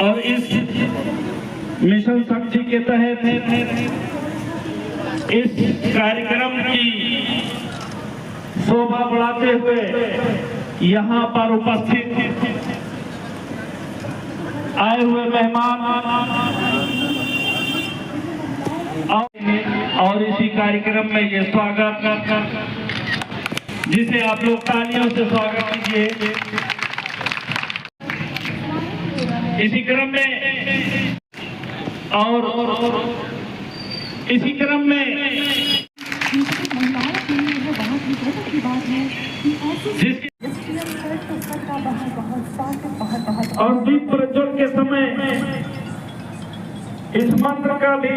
और इस मिशन शक्ति के तहत इस कार्यक्रम की शोभा बढ़ाते हुए यहाँ पर उपस्थित आए हुए मेहमान और इसी कार्यक्रम में ये स्वागत, जिसे आप लोग तालियों से स्वागत कीजिए। इसी क्रम में इसी क्रम में और दीप प्रज्वल के समय इस मंत्र का भी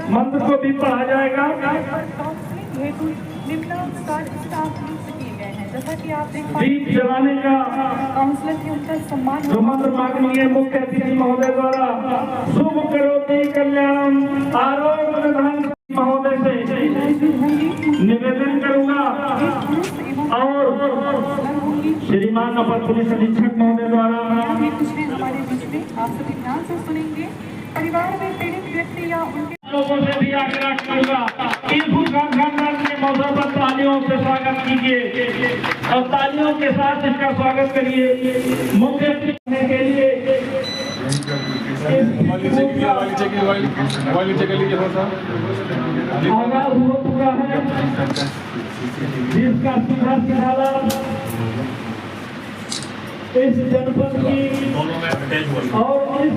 मंत्र को भी पढ़ा जाएगा। जैसा कि आप देख पाए दीप जलाने का काउंसलर की उनका सम्मान जो मंत्र माननीय मुख्य अतिथि महोदय द्वारा शुभ करोति कल्याणम आरोग्य धन महोदय से निवेदन करूंगा और श्रीमान अपर पुलिस अधीक्षक महोदय द्वारा हमारे बीच में आप सभी ध्यान से सुनेंगे। परिवार में पीड़ित व्यक्ति या उनके लोगों से भी आग्रह करूंगा इस खानदान के मौके पर तालियों से स्वागत कीजिए और तालियों के साथ इसका स्वागत करिए। मुख्य अतिथि के लिए आगाज हो चुका है, जिसका सीधा सीधा इस जनपद की और इस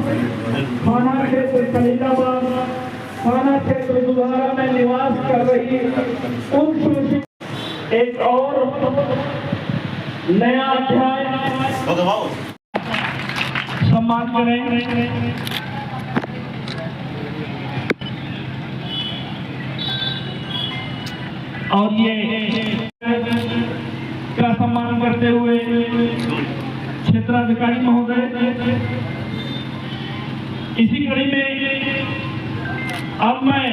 थाना क्षेत्र खलीलाबाद थाना क्षेत्र दुधारा में निवास कर रही उन एक और नया अध्याय सम्मान करें। और ये का सम्मान करते हुए क्षेत्राधिकारी महोदय, इसी कड़ी में अब मैं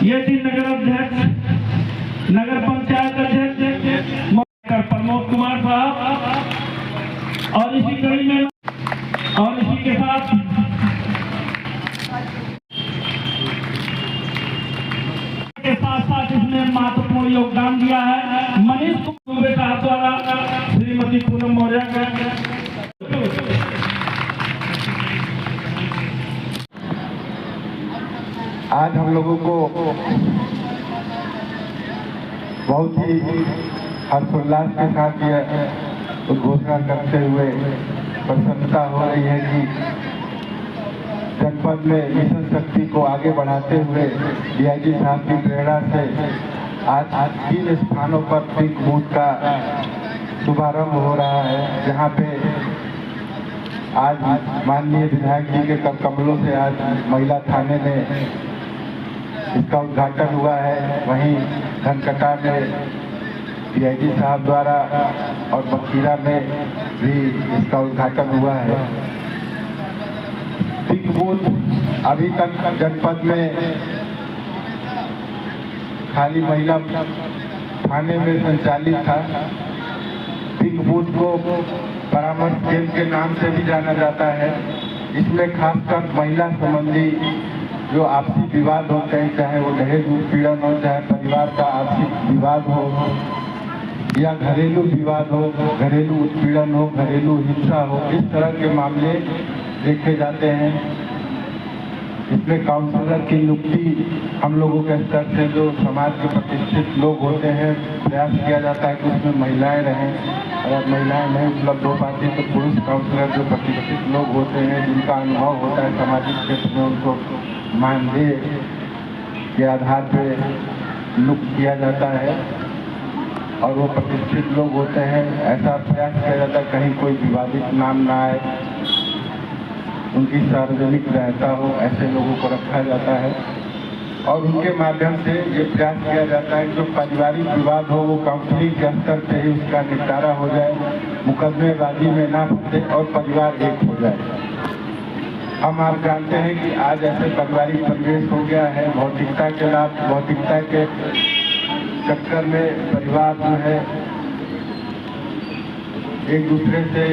ये तीन नगर अध्यक्ष नगर पंचायत अध्यक्ष प्रमोद कुमार साहब और इसी कड़ी में और इसी के साथ इसमें महत्वपूर्ण योगदान दिया है मनीष कुमार साहब द्वारा श्रीमती पूनम मौर्य का। आज हम लोगों को बहुत ही हर्षोल्लास के साथ यह घोषणा करते हुए प्रसन्नता हो रही है कि जनपद में मिशन शक्ति को आगे बढ़ाते हुए डीआईजी साहब की प्रेरणा से आज 3 स्थानों पर पिंक बूथ का शुभारंभ हो रहा है, जहां पे आज माननीय विधायक जी के कमलों से आज महिला थाने में इसका उद्घाटन हुआ है। वहीं धनकटा में डीआईजी साहब द्वारा और बखीरा में भी इसका उद्घाटन हुआ है। पिंक बूथ अभी तक जनपद में खाली महिला थाने में संचालित था। पिंक बूथ को परामर्श केंद्र के नाम से भी जाना जाता है। इसमें खासकर महिला संबंधी जो आपसी विवाद होते हैं, चाहे वो दहेज उत्पीड़न हो, चाहे परिवार का आपसी विवाद हो या घरेलू विवाद हो, घरेलू उत्पीड़न हो, घरेलू हिंसा हो, इस तरह के मामले देखे जाते हैं। इसमें काउंसलर की नियुक्ति हम लोगों के स्तर से जो समाज के प्रतिष्ठित लोग होते हैं प्रयास किया जाता है कि उसमें महिलाएं रहें। अगर महिलाएं नहीं उपलब्ध हो पाती तो पुरुष काउंसलर जो प्रतिष्ठित लोग होते हैं जिनका अनुभव होता है सामाजिक क्षेत्र में उनको मानदेय के आधार पर नियुक्त किया जाता है और वो प्रतिष्ठित लोग होते हैं। ऐसा प्रयास किया जाता है कहीं कोई विवादित नाम ना आए, उनकी सार्वजनिक रहता हो, ऐसे लोगों को रखा जाता है और उनके माध्यम से ये प्रयास किया जाता है कि जो पारिवारिक विवाद हो वो काउंसलिंग के स्तर से ही उसका निपटारा हो जाए, मुकदमेबाजी में ना फंसे और परिवार एक हो जाए। हम आप जानते हैं कि आज ऐसे पारिवारिक परिवेश हो गया है, भौतिकता के चक्कर में परिवार जो है एक दूसरे से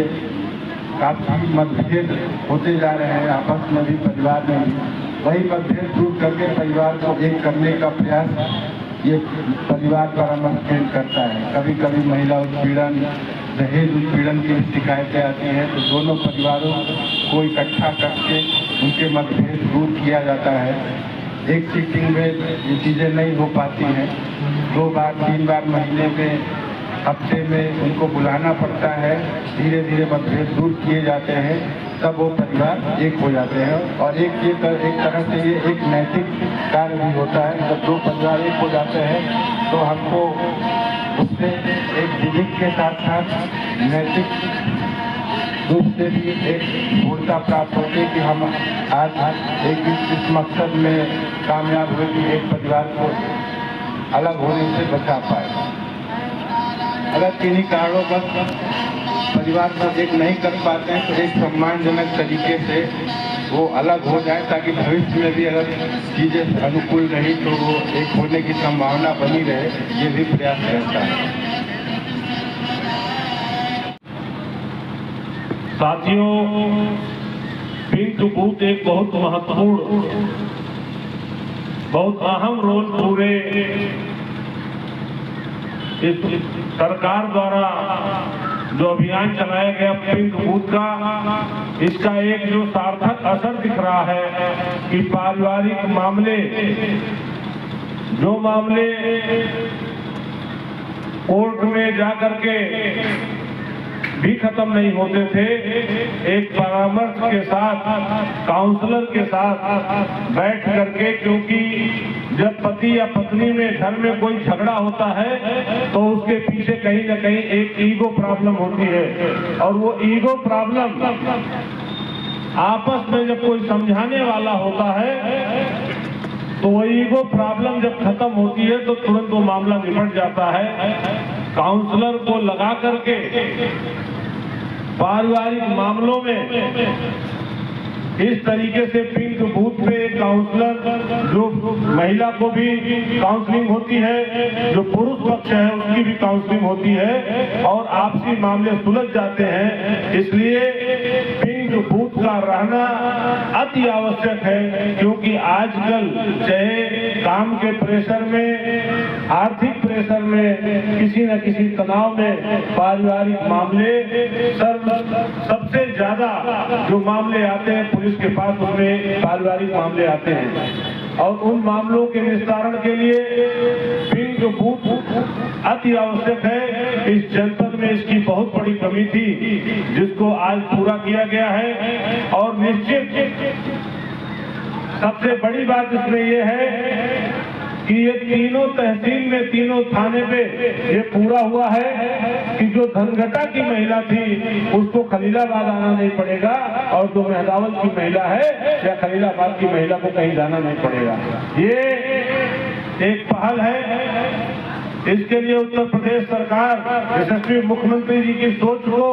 काफी मतभेद होते जा रहे हैं, आपस में भी परिवार में भी। वही मतभेद दूर करके परिवार को एक करने का प्रयास ये परिवार परामर्श केंद्र करता है। कभी कभी महिला उत्पीड़न, दहेज उत्पीड़न की शिकायतें आती हैं तो दोनों परिवारों को इकट्ठा करके उनके मतभेद दूर किया जाता है। एक सीटिंग में ये चीज़ें नहीं हो पाती हैं, 2 बार 3 बार महीने में, हफ्ते में उनको बुलाना पड़ता है। धीरे धीरे मतभेद दूर किए जाते हैं, तब वो परिवार एक हो जाते हैं और एक तरह से ये एक नैतिक कार्य भी होता है। जब 2 परिवार एक हो जाते हैं तो हमको उससे एक विवेक के साथ साथ नैतिक रूप से भी एक पूर्णता प्राप्त होती है कि हम आज एक इस मकसद में कामयाब हुए कि एक परिवार को अलग होने से बचा पाए। अगर किन्हीं कारणों पर परिवार को एक नहीं कर पाते हैं तो एक सम्मानजनक तरीके से वो अलग हो जाए ताकि भविष्य में भी अगर चीज़ें अनुकूल रही तो वो एक होने की संभावना बनी रहे, ये भी प्रयास रहता है। साथियों, पिंक बूथ एक बहुत महत्वपूर्ण, बहुत अहम रोल पूरे इस सरकार द्वारा जो अभियान चलाया गया पिंक बूथ का, इसका एक जो सार्थक असर दिख रहा है कि पारिवारिक मामले, जो मामले कोर्ट में जाकर के भी खत्म नहीं होते थे, एक परामर्श के साथ, काउंसलर के साथ बैठ करके, क्योंकि जब पति या पत्नी में घर में कोई झगड़ा होता है तो उसके पीछे कहीं ना कहीं एक ईगो प्रॉब्लम होती है और वो ईगो प्रॉब्लम आपस में जब कोई समझाने वाला होता है तो वो ईगो प्रॉब्लम जब खत्म होती है तो तुरंत वो मामला निपट जाता है। काउंसलर को लगा करके पारिवारिक मामलों में इस तरीके से पिंक बूथ पे एक काउंसलर, जो महिला को भी काउंसलिंग होती है, जो पुरुष पक्ष है उसकी भी काउंसलिंग होती है और आपसी मामले सुलझ जाते हैं। इसलिए पिंक बूथ का रहना अति आवश्यक है, क्योंकि आजकल चाहे काम के प्रेशर में, आर्थिक प्रेशर में, किसी न किसी तनाव में पारिवारिक मामले सबसे ज्यादा जो मामले आते हैं पुलिस के पास, उसमें पारिवारिक मामले आते हैं और उन मामलों के निस्तारण के लिए पिंक बूथ अति आवश्यक है। इस जनपद में इसकी बहुत बड़ी कमी थी जिसको आज पूरा किया गया है और निश्चित सबसे बड़ी बात इसमें यह है कि ये तीनों तहसील में, तीनों थाने पे ये पूरा हुआ है कि जो धनघटा की महिला थी उसको खलीलाबाद आना नहीं पड़ेगा और जो मेहदावल की महिला है या खलीलाबाद की महिला को कहीं जाना नहीं पड़ेगा। ये एक पहल है। इसके लिए उत्तर प्रदेश सरकार, यशस्वी मुख्यमंत्री जी की सोच को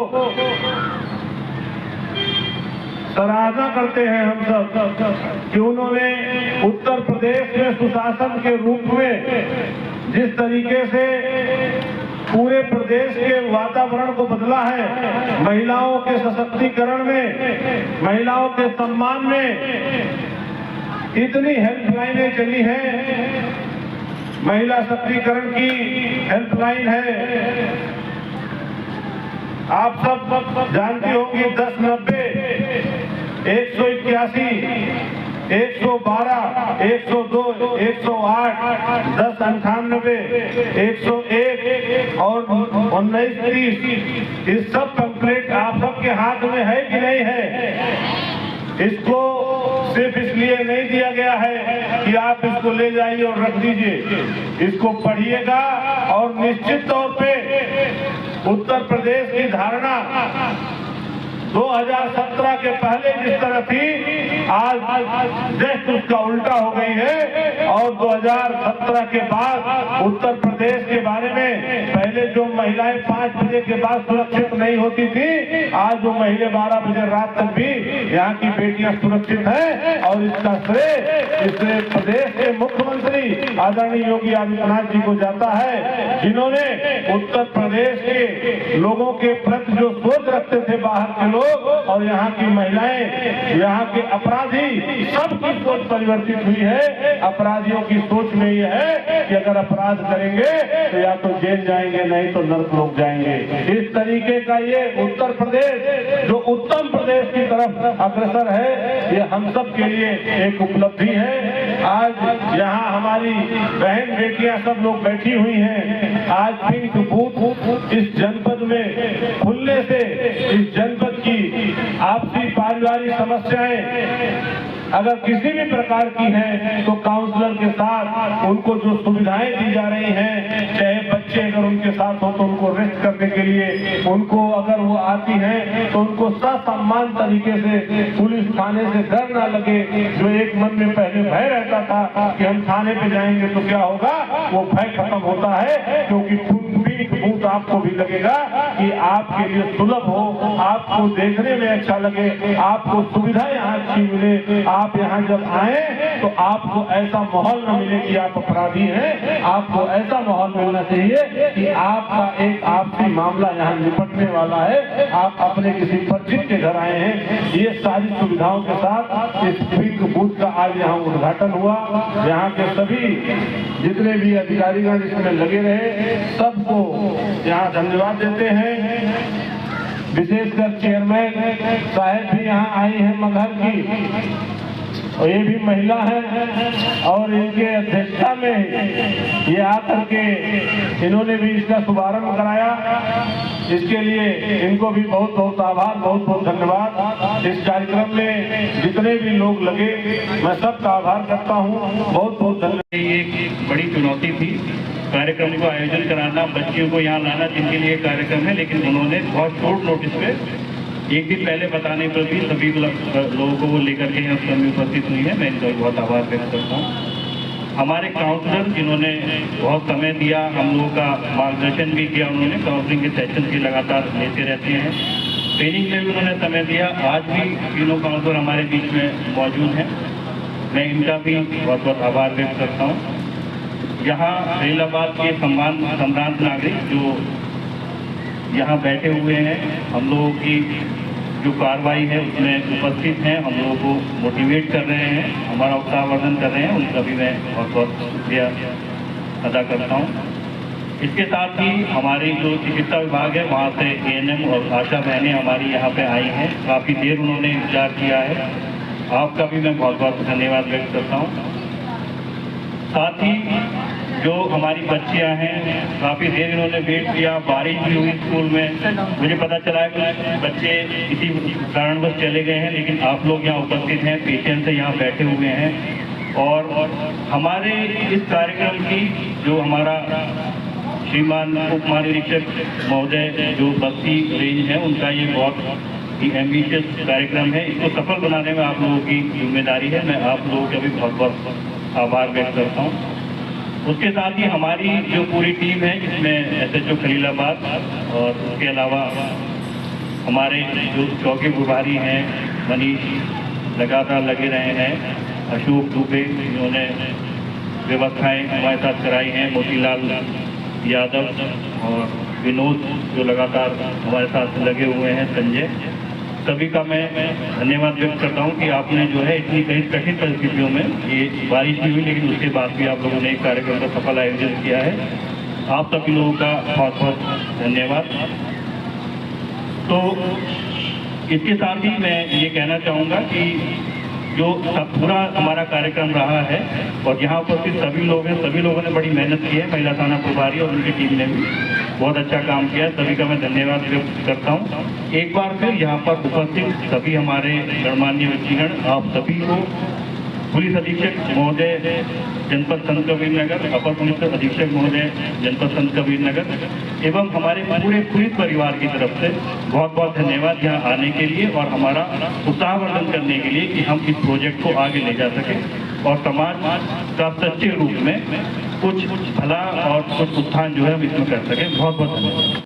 सराहना करते हैं हम सब कि उन्होंने उत्तर प्रदेश में सुशासन के रूप में जिस तरीके से पूरे प्रदेश के वातावरण को बदला है, महिलाओं के सशक्तिकरण में, महिलाओं के सम्मान में इतनी हेल्पलाइनें चली हैं। महिला सशक्तिकरण की हेल्पलाइन है, आप सब जानती होंगी, 1090, 181 112, 102, 108, 1098, 101 और 1930 इस सब पंपलेट आप सबके हाथ में है कि नहीं है? इसको सिर्फ इसलिए नहीं दिया गया है कि आप इसको ले जाइए और रख दीजिए, इसको पढ़िएगा और निश्चित तौर पे उत्तर प्रदेश की धारणा 2017 के पहले जिस तरह थी आज जस्ट उसका उल्टा हो गई है। और 2017 के बाद उत्तर प्रदेश के बारे में पहले जो महिलाएं 5 बजे के बाद सुरक्षित नहीं होती थी, आज वो महिलाएं 12 बजे रात तक भी यहाँ की बेटियां सुरक्षित हैं। और इसका श्रेय इस प्रदेश के मुख्यमंत्री आदरणीय योगी आदित्यनाथ जी को जाता है, जिन्होंने उत्तर प्रदेश के लोगों के प्रति जो सोच रखते थे बाहर के लोग और यहाँ की महिलाएं, यहाँ के अपराधी, सबकी सोच परिवर्तित हुई है। अपराधियों की सोच में यह है कि अगर अपराध करेंगे तो या तो जेल जाएंगे, नहीं तो नर्क लोग जाएंगे। इस तरीके का ये उत्तर प्रदेश जो उत्तम प्रदेश की तरफ अग्रसर है, ये हम सब के लिए एक उपलब्धि है। आज यहाँ हमारी बहन बेटियां सब लोग बैठी हुई हैं। आज पिंक बूथ इस जनपद में खुलने से इस जनपद की आपसी पारिवारिक समस्याएं अगर किसी भी प्रकार की हैं तो काउंसलर के साथ उनको जो सुविधाएं दी जा रही हैं, चाहे बच्चे अगर उनके साथ हो तो उनको रेस्ट करने के लिए, उनको अगर वो आती हैं तो उनको ससम्मान तरीके से पुलिस थाने से डर ना लगे। जो एक मन में पहले भय रहता था कि हम थाने पे जाएंगे तो क्या होगा, वो भय खत्म होता है। क्योंकि बूथ आपको भी लगेगा कि आपके लिए सुलभ हो, आपको देखने में अच्छा लगे, आपको सुविधा यहाँ अच्छी मिले। आप यहाँ जब आए तो आपको ऐसा माहौल न मिले कि आप अपराधी हैं, आपको ऐसा माहौल मिलना चाहिए कि आपका एक आपसी मामला यहाँ निपटने वाला है, आप अपने किसी परिचित के घर आए हैं। ये सारी सुविधाओं के साथ इस पिंक बूथ का आज यहाँ उद्घाटन हुआ। यहाँ के सभी जितने भी अधिकारीगण इसमें लगे रहे, सबको यहाँ धन्यवाद देते हैं। विशेषकर चेयरमैन साहब भी यहाँ आई हैं मगहर की, और ये भी महिला है और इनके अध्यक्षता में ये आकर के इन्होंने भी इसका शुभारंभ कराया। इसके लिए इनको भी बहुत बहुत आभार, बहुत बहुत धन्यवाद। इस कार्यक्रम में जितने भी लोग लगे मैं सबका आभार करता हूँ, बहुत बहुत धन्यवाद। ये एक बड़ी चुनौती थी कार्यक्रम को आयोजन कराना, बच्चियों को यहाँ लाना, जिनके लिए कार्यक्रम है, लेकिन उन्होंने बहुत शॉर्ट नोटिस पे एक दिन पहले बताने पर भी सभी लोगों को वो लेकर के यहाँ समय उपस्थित हुई है। मैं इनका बहुत आभार व्यक्त करता हूँ। हमारे काउंसलर जिन्होंने बहुत समय दिया, हम लोगों का मार्गदर्शन भी किया, उन्होंने काउंसलिंग के सेशन भी लगातार लेते रहते हैं, ट्रेनिंग में भी उन्होंने समय दिया। आज भी तीनों काउंसलर हमारे बीच में मौजूद हैं, मैं इनका भी बहुत बहुत आभार व्यक्त करता हूँ। यहाँ फरीदाबाद के सम्भ्रांत नागरिक जो यहाँ बैठे हुए हैं, हम लोगों की जो कार्रवाई है उसमें उपस्थित हैं, हम लोगों को मोटिवेट कर रहे हैं, हमारा उत्साहवर्धन कर रहे हैं, उनका भी मैं बहुत बहुत शुक्रिया अदा करता हूँ। इसके साथ ही हमारी जो चिकित्सा विभाग है वहाँ से ANM और आशा बहनें हमारी यहाँ पे आई हैं, काफ़ी देर उन्होंने इंतजार किया है, आपका भी मैं बहुत बहुत धन्यवाद व्यक्त करता हूँ। साथ ही जो हमारी बच्चियां हैं, काफ़ी देर इन्होंने वेट किया, बारिश भी हुई स्कूल में, मुझे पता चला है कि बच्चे इसी कारणवश चले गए हैं, लेकिन आप लोग यहाँ उपस्थित हैं, पेशेंट से यहाँ बैठे हुए हैं। और हमारे इस कार्यक्रम की जो हमारा श्रीमान उप महानिरीक्षक महोदय जो बस्ती रेंज है, उनका ये बहुत ही एम्बिशियस कार्यक्रम है, इसको सफल बनाने में आप लोगों की जिम्मेदारी है। मैं आप लोगों का भी बहुत बहुत आभार व्यक्त करता हूँ। उसके साथ ही हमारी जो पूरी टीम है, जिसमें SHO खलीलाबाद और उसके अलावा हमारे जो चौकी प्रभारी हैं मनीष लगातार लगे रहे हैं, अशोक दुबे जिन्होंने व्यवस्थाएं हमारे साथ कराई हैं, मोतीलाल यादव और विनोद जो लगातार हमारे साथ लगे हुए हैं, संजय, सभी का मैं धन्यवाद व्यक्त करता हूं कि आपने जो है इतनी कई कठिन परिस्थितियों में, ये बारिश भी हुई लेकिन उसके बाद भी आप लोगों ने एक कार्यक्रम का सफल आयोजन किया है। आप सभी लोगों का बहुत बहुत धन्यवाद। तो इसके साथ ही मैं ये कहना चाहूँगा कि जो पूरा हमारा कार्यक्रम रहा है। और यहाँ पर भी सभी लोग हैं, सभी लोगों ने बड़ी मेहनत की है, महिला थाना प्रभारी और उनकी टीम ने भी बहुत अच्छा काम किया है। सभी का मैं धन्यवाद व्यक्त करता हूँ। एक बार फिर यहाँ पर उपस्थित सभी हमारे गणमान्य व्यक्तिगण, आप सभी को पुलिस अधीक्षक महोदय जनपद संत कबीरनगर, अपर पुलिस अधीक्षक महोदय जनपद संत कबीरनगर एवं हमारे पूरे पुलिस परिवार की तरफ से बहुत बहुत धन्यवाद यहाँ आने के लिए और हमारा उत्साहवर्धन करने के लिए कि हम इस प्रोजेक्ट को आगे ले जा सकें और समाज का सच्चे रूप में कुछ भला और कुछ उत्थान जो है हम इसमें कर सकें। बहुत बहुत धन्यवाद।